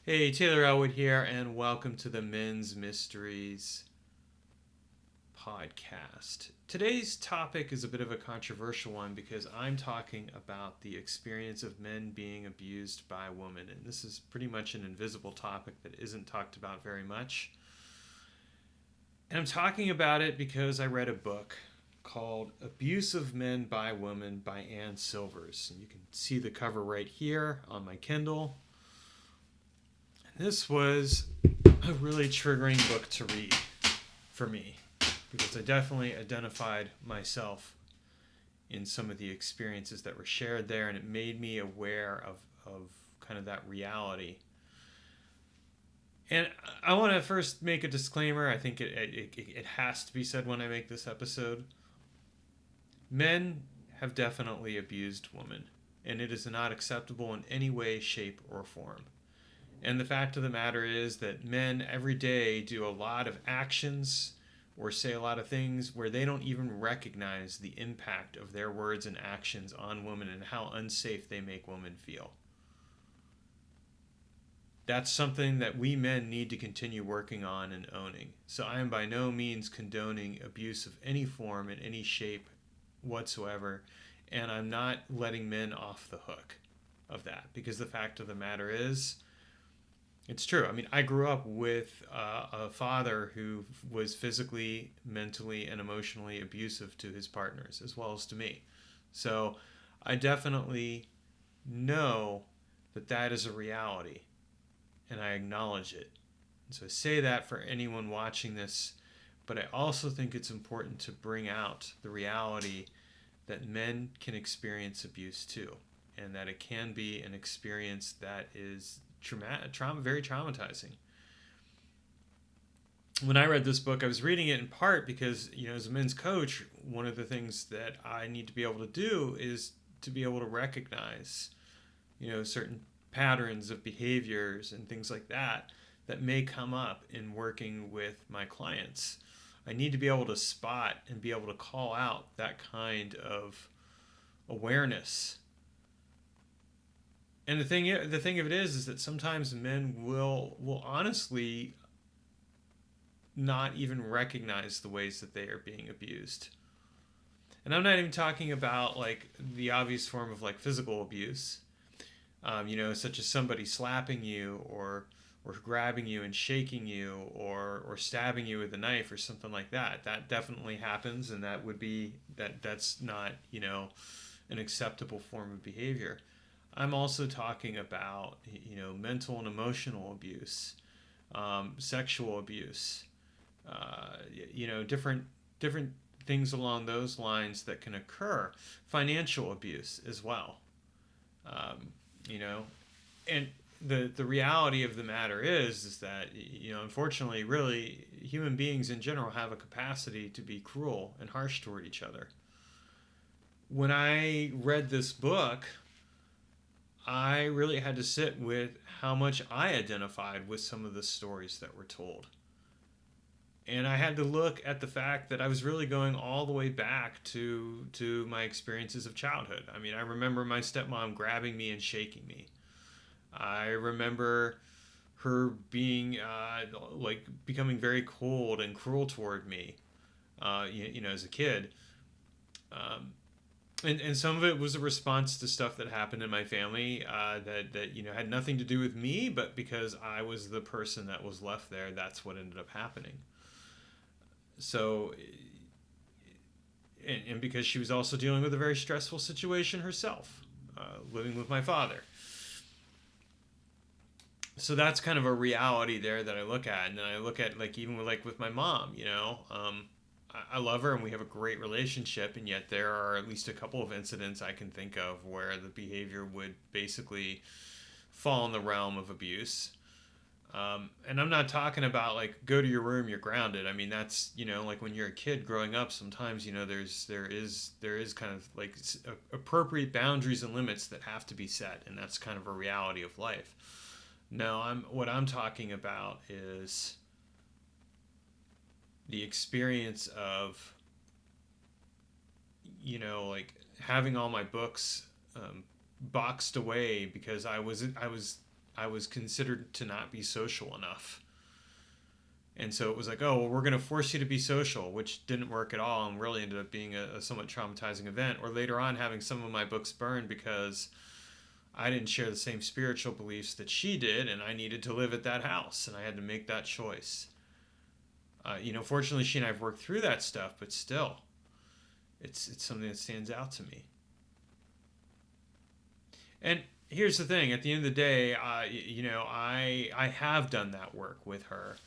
Hey, Taylor Elwood here, and welcome to the Men's Mysteries podcast. Today's topic is a bit of a controversial one because I'm talking about the experience of men being abused by women, and this is pretty much an invisible topic that isn't talked about very much. And I'm talking about it because I read a book called Abuse of Men by Women by Ann Silvers. And you can see the cover right here on my Kindle. This was a really triggering book to read for me because I definitely identified myself in some of the experiences that were shared there, and it made me aware of kind of that reality. And I want to first make a disclaimer. I think it has to be said when I make this episode. Men have definitely abused women, and it is not acceptable in any way, shape, or form. And the fact of the matter is that men every day do a lot of actions or say a lot of things where they don't even recognize the impact of their words and actions on women and how unsafe they make women feel. That's something that we men need to continue working on and owning. So I am by no means condoning abuse of any form in any shape whatsoever, and I'm not letting men off the hook of that because the fact of the matter is it's true. I mean, I grew up with a father who was physically, mentally, and emotionally abusive to his partners as well as to me. So I definitely know that that is a reality, and I acknowledge it. And so I say that for anyone watching this, but I also think it's important to bring out the reality that men can experience abuse too, and that it can be an experience that is very traumatizing. When I read this book, I was reading it in part because, as a men's coach, one of the things that I need to be able to do is to be able to recognize, certain patterns of behaviors and things like that that may come up in working with my clients. I need to be able to spot and be able to call out that kind of awareness. And the thing of it is that sometimes men will honestly not even recognize the ways that they are being abused. And I'm not even talking about like the obvious form of like physical abuse, such as somebody slapping you or grabbing you and shaking you or stabbing you with a knife or something like that. That definitely happens, and that's not an acceptable form of behavior. I'm also talking about mental and emotional abuse, sexual abuse, uh, different things along those lines that can occur, financial abuse as well. Um, you know, and the reality of the matter is that unfortunately, really, human beings in general have a capacity to be cruel and harsh toward each other. When I read this book, I really had to sit with how much I identified with some of the stories that were told. And I had to look at the fact that I was really going all the way back to my experiences of childhood. I mean, I remember my stepmom grabbing me and shaking me. I remember her being like becoming very cold and cruel toward me, as a kid. Um, and some of it was a response to stuff that happened in my family that had nothing to do with me, but because I was the person that was left there, that's what ended up happening. So, and because she was also dealing with a very stressful situation herself, living with my father. So that's kind of a reality there that I look at, and then I look at like even with my mom, I love her and we have a great relationship, and yet there are at least a couple of incidents I can think of where the behavior would basically fall in the realm of abuse. And I'm not talking about like go to your room, you're grounded. I mean that's like when you're a kid growing up. Sometimes there is kind of like appropriate boundaries and limits that have to be set, and that's kind of a reality of life. No, what I'm talking about is the experience of having all my books boxed away because I was I was considered to not be social enough. And so it was like, oh, well, we're going to force you to be social, which didn't work at all and really ended up being a somewhat traumatizing event. Or later on, having some of my books burned because I didn't share the same spiritual beliefs that she did, and I needed to live at that house, and I had to make that choice. Fortunately, she and I have worked through that stuff, but still, it's something that stands out to me. And here's the thing: at the end of the day, I have done that work with her.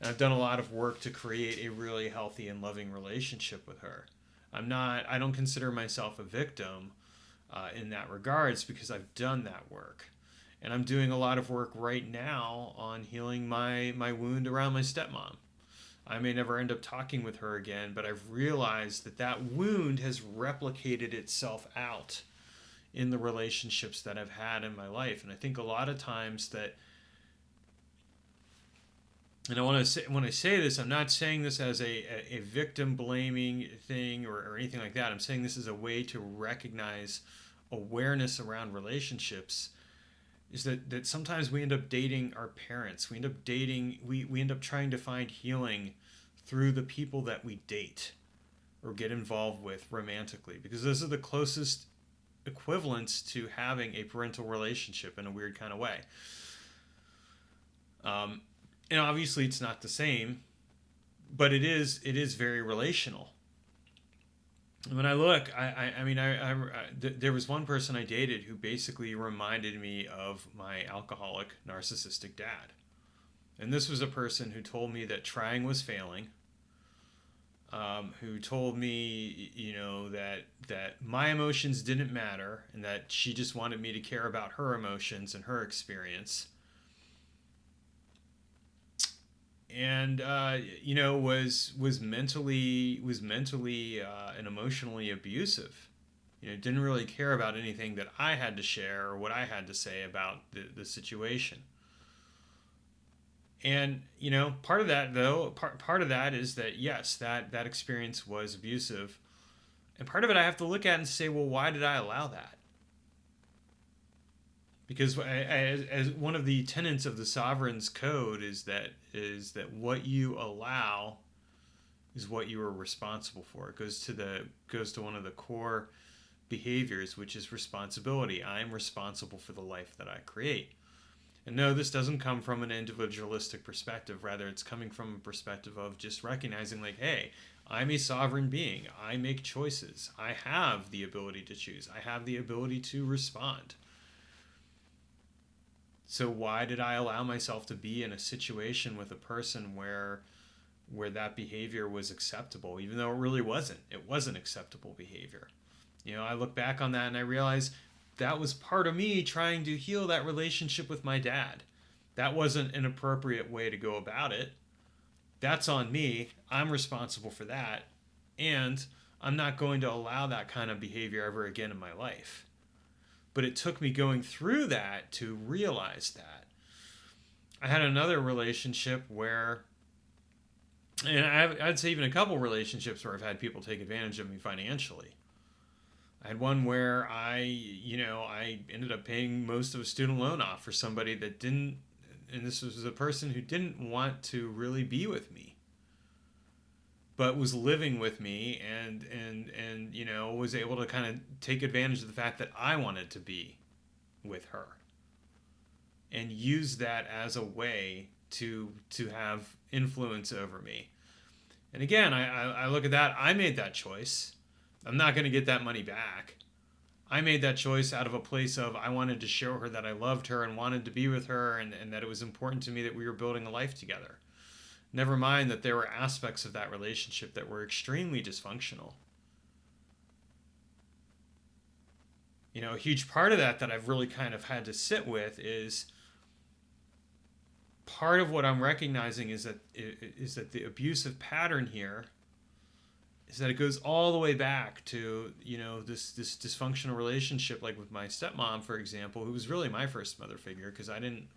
And I've done a lot of work to create a really healthy and loving relationship with her. I don't consider myself a victim in that regards because I've done that work. And I'm doing a lot of work right now on healing my wound around my stepmom. I may never end up talking with her again, but I've realized that wound has replicated itself out in the relationships that I've had in my life. And I think a lot of times that, and I want to say, when I say this, I'm not saying this as a victim blaming thing or anything like that. I'm saying this as a way to recognize awareness around relationships, is that sometimes we end up dating our parents. We end up trying to find healing through the people that we date or get involved with romantically, because those are the closest equivalents to having a parental relationship in a weird kind of way. And obviously it's not the same, but it is very relational. When I look, there was one person I dated who basically reminded me of my alcoholic, narcissistic dad. And this was a person who told me that trying was failing, who told me, that my emotions didn't matter and that she just wanted me to care about her emotions and her experience. And was mentally and emotionally abusive. Didn't really care about anything that I had to share or what I had to say about the situation. And part of that though, part of that is that yes, that experience was abusive, and part of it I have to look at and say, well, why did I allow that? Because as one of the tenets of the sovereign's code is that what you allow is what you are responsible for. It goes to one of the core behaviors, which is responsibility. I am responsible for the life that I create. And no, this doesn't come from an individualistic perspective. Rather, it's coming from a perspective of just recognizing, like, hey, I'm a sovereign being. I make choices. I have the ability to choose. I have the ability to respond. So why did I allow myself to be in a situation with a person where that behavior was acceptable, even though it really wasn't? It wasn't acceptable behavior. I look back on that and I realize that was part of me trying to heal that relationship with my dad. That wasn't an appropriate way to go about it. That's on me. I'm responsible for that. And I'm not going to allow that kind of behavior ever again in my life. But it took me going through that to realize that. I had another relationship where, and I'd say even a couple relationships where I've had people take advantage of me financially. I had one where I ended up paying most of a student loan off for somebody that didn't, and this was a person who didn't want to really be with me, but was living with me and was able to kind of take advantage of the fact that I wanted to be with her and use that as a way to have influence over me. And again, I look at that. I made that choice. I'm not going to get that money back. I made that choice out of a place of I wanted to show her that I loved her and wanted to be with her, and that it was important to me that we were building a life together. Never mind that there were aspects of that relationship that were extremely dysfunctional. A huge part of that I've really kind of had to sit with is part of what I'm recognizing is that the abusive pattern here is that it goes all the way back to this dysfunctional relationship, like with my stepmom, for example, who was really my first mother figure, because I didn't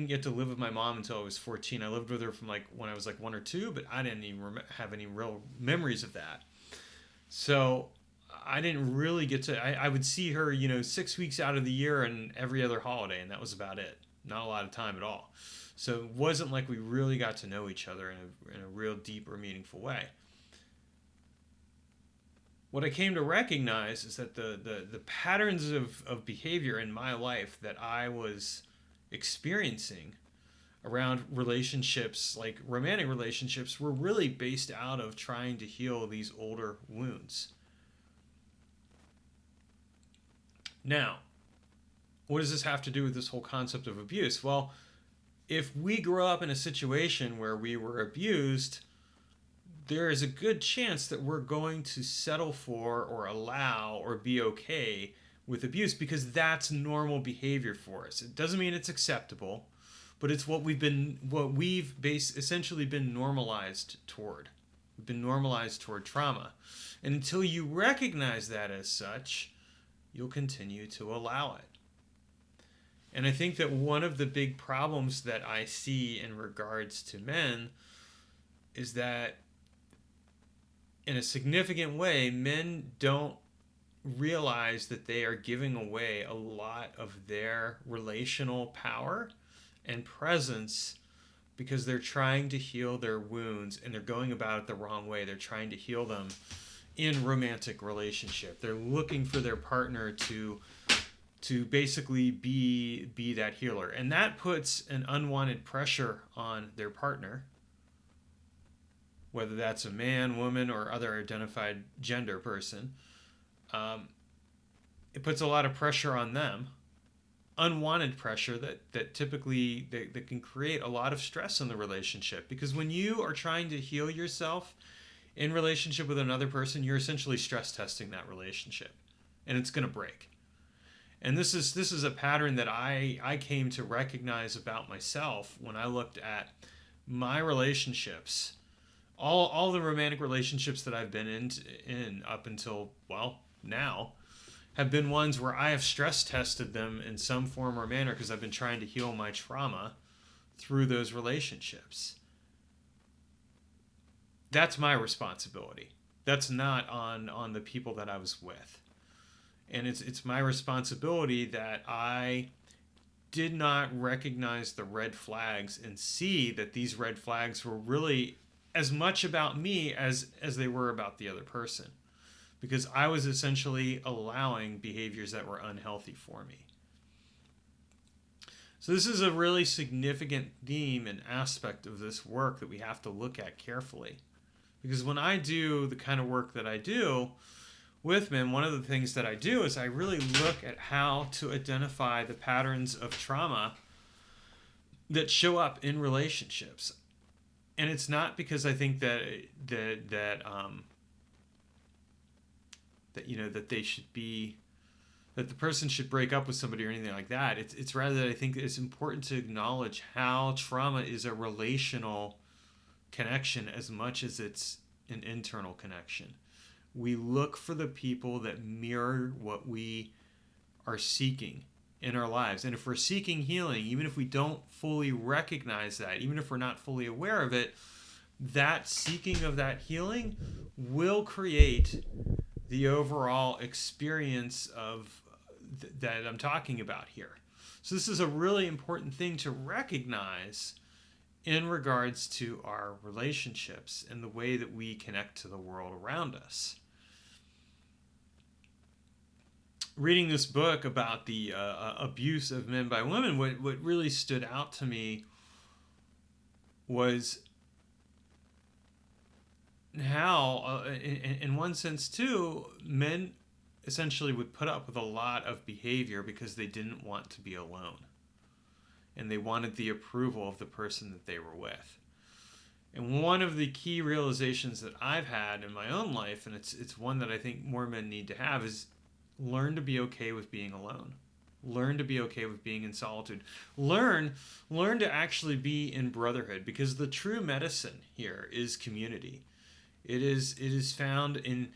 get to live with my mom until I was 14. I lived with her from when I was 1 or 2, but I didn't even have any real memories of that. So I didn't really get to. I would see her, 6 weeks out of the year and every other holiday, and that was about it. Not a lot of time at all. So it wasn't like we really got to know each other in a real deep or meaningful way. What I came to recognize is that the patterns of behavior in my life that I was experiencing around relationships, like romantic relationships, were really based out of trying to heal these older wounds. Now, what does this have to do with this whole concept of abuse? Well, if we grow up in a situation where we were abused, there is a good chance that we're going to settle for or allow or be okay with abuse because that's normal behavior for us. It doesn't mean it's acceptable, but it's what we've essentially been normalized toward. We've been normalized toward trauma. And until you recognize that as such, you'll continue to allow it. And I think that one of the big problems that I see in regards to men is that in a significant way, men don't realize that they are giving away a lot of their relational power and presence because they're trying to heal their wounds and they're going about it the wrong way. They're trying to heal them in romantic relationship. They're looking for their partner to basically be that healer. And that puts an unwanted pressure on their partner, whether that's a man, woman, or other identified gender person. It puts a lot of pressure on them, unwanted pressure that typically that can create a lot of stress in the relationship. Because when you are trying to heal yourself in relationship with another person, you're essentially stress testing that relationship, and it's going to break. And this is a pattern that I came to recognize about myself when I looked at my relationships. All the romantic relationships that I've been in up until, well, now, have been ones where I have stress tested them in some form or manner because I've been trying to heal my trauma through those relationships. That's my responsibility. That's not on the people that I was with. And it's my responsibility that I did not recognize the red flags and see that these red flags were really as much about me as they were about the other person. Because I was essentially allowing behaviors that were unhealthy for me. So this is a really significant theme and aspect of this work that we have to look at carefully. Because when I do the kind of work that I do with men, one of the things that I do is I really look at how to identify the patterns of trauma that show up in relationships. And it's not because I think that they should be, that the person should break up with somebody or anything like that. It's rather that I think it's important to acknowledge how trauma is a relational connection as much as it's an internal connection. We look for the people that mirror what we are seeking in our lives. And if we're seeking healing, even if we don't fully recognize that, even if we're not fully aware of it, that seeking of that healing will create the overall experience of that I'm talking about here. So this is a really important thing to recognize in regards to our relationships and the way that we connect to the world around us. Reading this book about the abuse of men by women, what really stood out to me was how, in one sense too, men essentially would put up with a lot of behavior because they didn't want to be alone. And they wanted the approval of the person that they were with. And one of the key realizations that I've had in my own life, and it's one that I think more men need to have, is learn to be okay with being alone. Learn to be okay with being in solitude. Learn to actually be in brotherhood, because the true medicine here is community. It is found in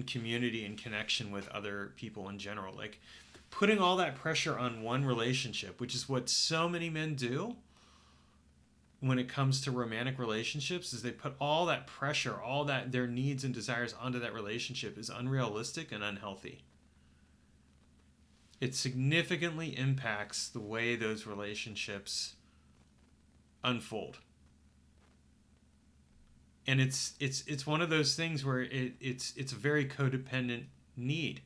community and connection with other people in general. Like putting all that pressure on one relationship, which is what so many men do, when it comes to romantic relationships is they put all that pressure, all that their needs and desires onto that relationship is unrealistic and unhealthy. It significantly impacts the way those relationships unfold. And it's one of those things where it's a very codependent need.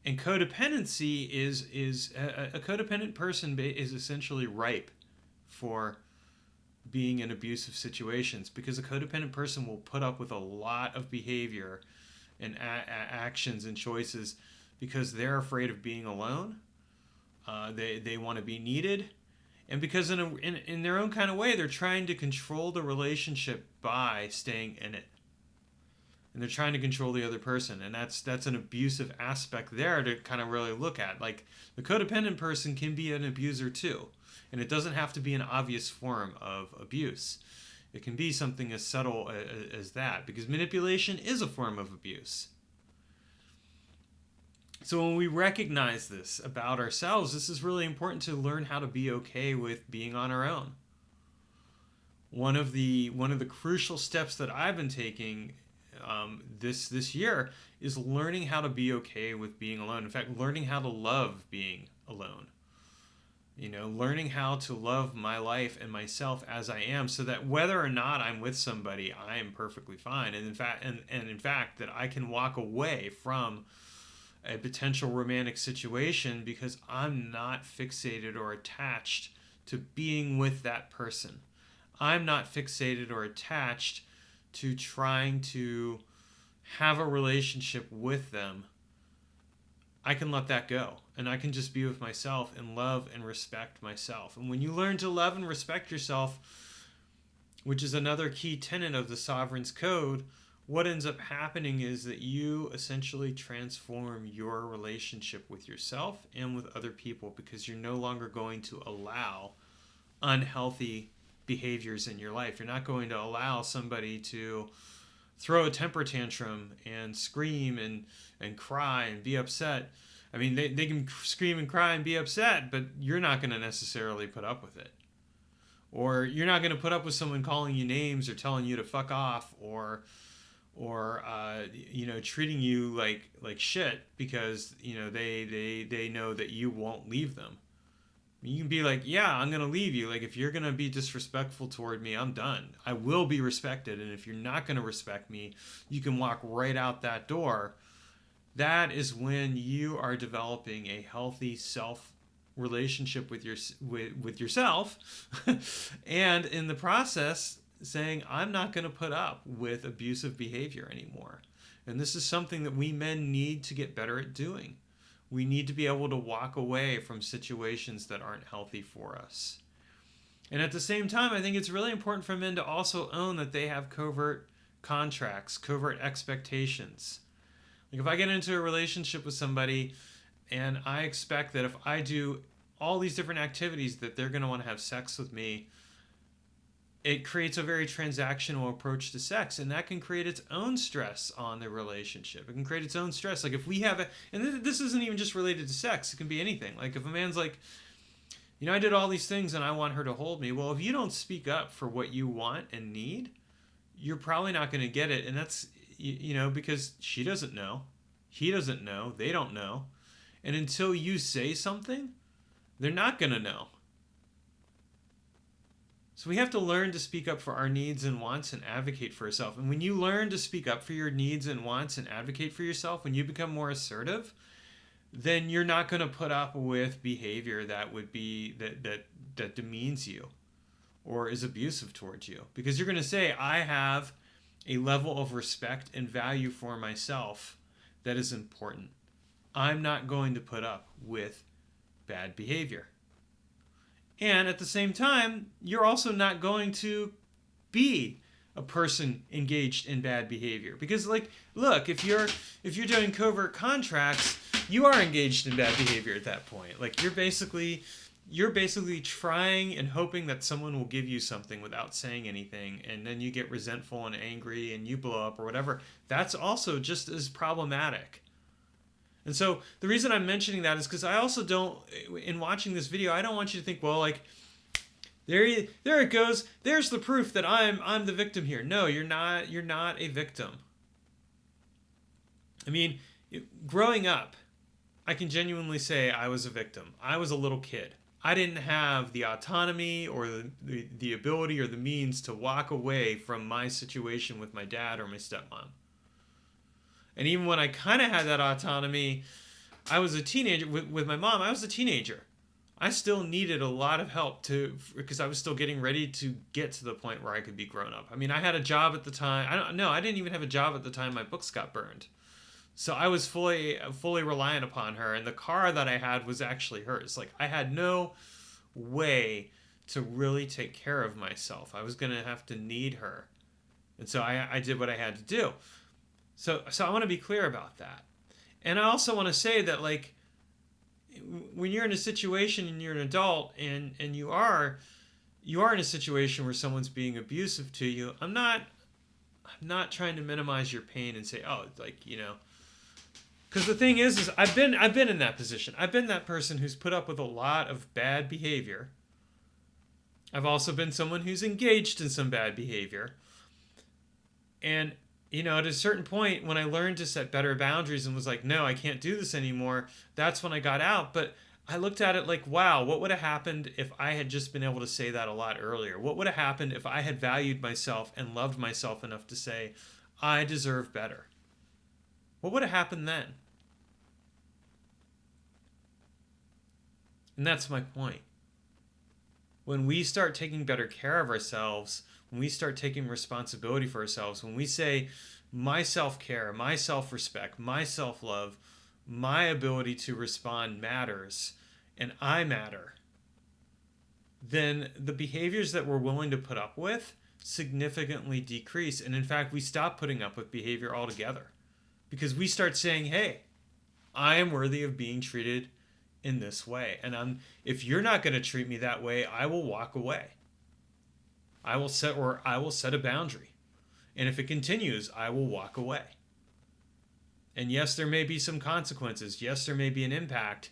And codependency is a codependent person is essentially ripe for being in abusive situations, because a codependent person will put up with a lot of behavior and actions and choices because they're afraid of being alone. They want to be needed, and because in their own kind of way, they're trying to control the relationship by staying in it. And they're trying to control the other person, and that's an abusive aspect there to kind of really look at. Like, the codependent person can be an abuser too, and it doesn't have to be an obvious form of abuse. It can be something as subtle as that, because manipulation is a form of abuse. So when we recognize this about ourselves, this is really important to learn how to be okay with being on our own. One of the crucial steps that I've been taking this year is learning how to be okay with being alone. In fact, learning how to love being alone. Learning how to love my life and myself as I am, so that whether or not I'm with somebody, I am perfectly fine. And in fact, that I can walk away from a potential romantic situation because I'm not fixated or attached to being with that person. I'm not fixated or attached to trying to have a relationship with them. I can let that go, and I can just be with myself and love and respect myself. And when you learn to love and respect yourself, which is another key tenet of the Sovereign's Code, what ends up happening is that you essentially transform your relationship with yourself and with other people, because you're no longer going to allow unhealthy behaviors in your life. You're not going to allow somebody to throw a temper tantrum and scream and cry and be upset. I mean, they can scream and cry and be upset, but you're not going to necessarily put up with it. Or you're not going to put up with someone calling you names or telling you to fuck off, or treating you like shit because they know that you won't leave them. You can be like, yeah, I'm going to leave you. Like, if you're going to be disrespectful toward me, I'm done. I will be respected. And if you're not going to respect me, you can walk right out that door. That is when you are developing a healthy self relationship with yourself. And in the process, saying, I'm not going to put up with abusive behavior anymore. And this is something that we men need to get better at doing. We need to be able to walk away from situations that aren't healthy for us. And at the same time, I think it's really important for men to also own that they have covert contracts, covert expectations. Like, if I get into a relationship with somebody and I expect that if I do all these different activities that they're going to want to have sex with me, it creates a very transactional approach to sex, and that can create its own stress on the relationship. It can create its own stress. Like, if we have and this isn't even just related to sex, it can be anything. Like, if a man's like, I did all these things and I want her to hold me. Well, if you don't speak up for what you want and need, you're probably not going to get it. And that's, because she doesn't know, he doesn't know, they don't know. And until you say something, they're not going to know. So we have to learn to speak up for our needs and wants and advocate for yourself. And when you learn to speak up for your needs and wants and advocate for yourself, when you become more assertive, then you're not going to put up with behavior that would be that demeans you or is abusive towards you. Because you're going to say, I have a level of respect and value for myself that is important. I'm not going to put up with bad behavior. And at the same time, you're also not going to be a person engaged in bad behavior. Because, like, look, if you're doing covert contracts, you are engaged in bad behavior at that point. Like, you're basically trying and hoping that someone will give you something without saying anything, and then you get resentful and angry and you blow up or whatever. That's also just as problematic. And so the reason I'm mentioning that is because I also don't, in watching this video, I don't want you to think, well, like, There it goes. There's the proof that I'm the victim here. No, you're not. You're not a victim. I mean, growing up, I can genuinely say I was a victim. I was a little kid. I didn't have the autonomy or the ability or the means to walk away from my situation with my dad or my stepmom. And even when I kind of had that autonomy, I was a teenager with my mom. I was a teenager. I still needed a lot of help because I was still getting ready to get to the point where I could be grown up. I mean, I had a job at the time. I didn't even have a job at the time my books got burned. So I was fully reliant upon her, and the car that I had was actually hers. Like, I had no way to really take care of myself. I was gonna have to need her, and so I did what I had to do. So I want to be clear about that, and I also want to say that, like, when you're in a situation and you're an adult and you are in a situation where someone's being abusive to you, I'm not trying to minimize your pain and say, oh, like, because the thing is I've been in that position. I've been that person who's put up with a lot of bad behavior. I've also been someone who's engaged in some bad behavior. And at a certain point, when I learned to set better boundaries and was like, no, I can't do this anymore, that's when I got out. But I looked at it like, wow, what would have happened if I had just been able to say that a lot earlier? What would have happened if I had valued myself and loved myself enough to say, I deserve better? What would have happened then? And that's my point. When we start taking better care of ourselves, when we start taking responsibility for ourselves, when we say, my self-care, my self-respect, my self-love, my ability to respond matters, and I matter, then the behaviors that we're willing to put up with significantly decrease. And in fact, we stop putting up with behavior altogether because we start saying, hey, I am worthy of being treated in this way. And if you're not going to treat me that way, I will walk away. I will set a boundary. And if it continues, I will walk away. And yes, there may be some consequences. Yes, there may be an impact,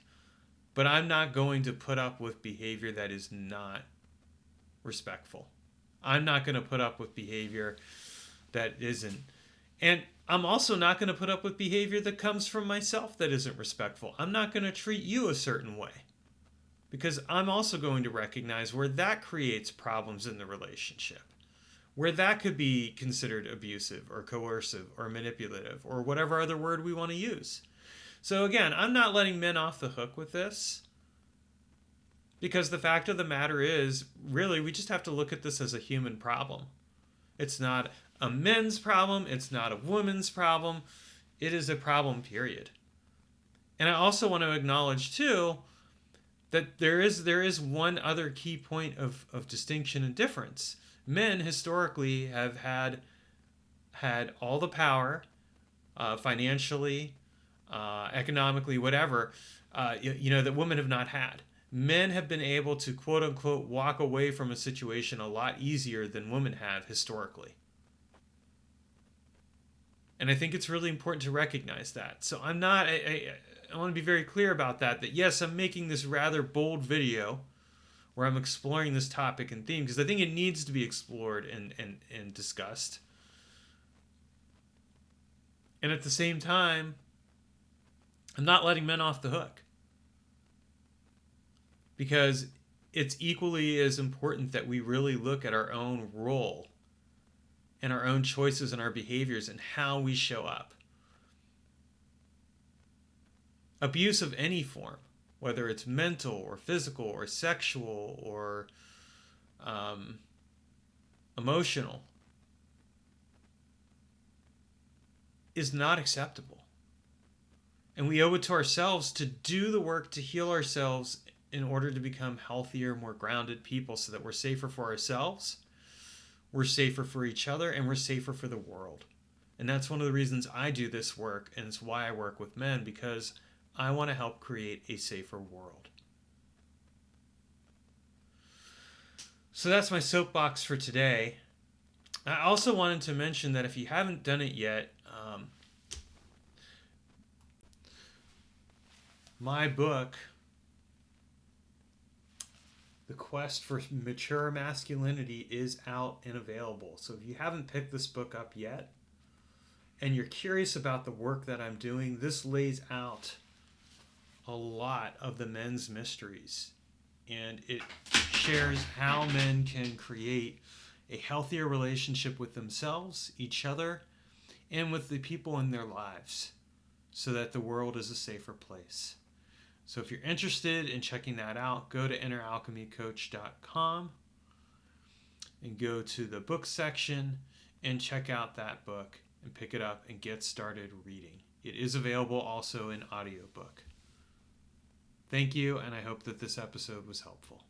but I'm not going to put up with behavior that is not respectful. I'm not going to put up with behavior that isn't. And I'm also not going to put up with behavior that comes from myself that isn't respectful. I'm not going to treat you a certain way because I'm also going to recognize where that creates problems in the relationship, where that could be considered abusive or coercive or manipulative or whatever other word we want to use. So again, I'm not letting men off the hook with this because the fact of the matter is, really, we just have to look at this as a human problem. It's not a men's problem. It's not a woman's problem. It is a problem, period. And I also want to acknowledge, too, that there is one other key point of distinction and difference. Men historically have had all the power, financially, economically, whatever, that women have not had. Men have been able to, quote unquote, walk away from a situation a lot easier than women have historically. And I think it's really important to recognize that. So I want to be very clear about that yes, I'm making this rather bold video where I'm exploring this topic and theme because I think it needs to be explored and discussed. And at the same time, I'm not letting men off the hook. Because it's equally as important that we really look at our own role and our own choices and our behaviors and how we show up. Abuse of any form, whether it's mental or physical or sexual or emotional, is not acceptable. And we owe it to ourselves to do the work to heal ourselves in order to become healthier, more grounded people so that we're safer for ourselves, we're safer for each other, and we're safer for the world. And that's one of the reasons I do this work, and it's why I work with men, because I want to help create a safer world. So that's my soapbox for today. I also wanted to mention that if you haven't done it yet, my book, The Quest for Mature Masculinity is out and available. So if you haven't picked this book up yet and you're curious about the work that I'm doing, this lays out a lot of the men's mysteries, and it shares how men can create a healthier relationship with themselves, each other, and with the people in their lives, so that the world is a safer place. So if you're interested in checking that out, go to inneralchemycoach.com and go to the book section and check out that book and pick it up and get started reading. It is available also in audiobook. Thank you, and I hope that this episode was helpful.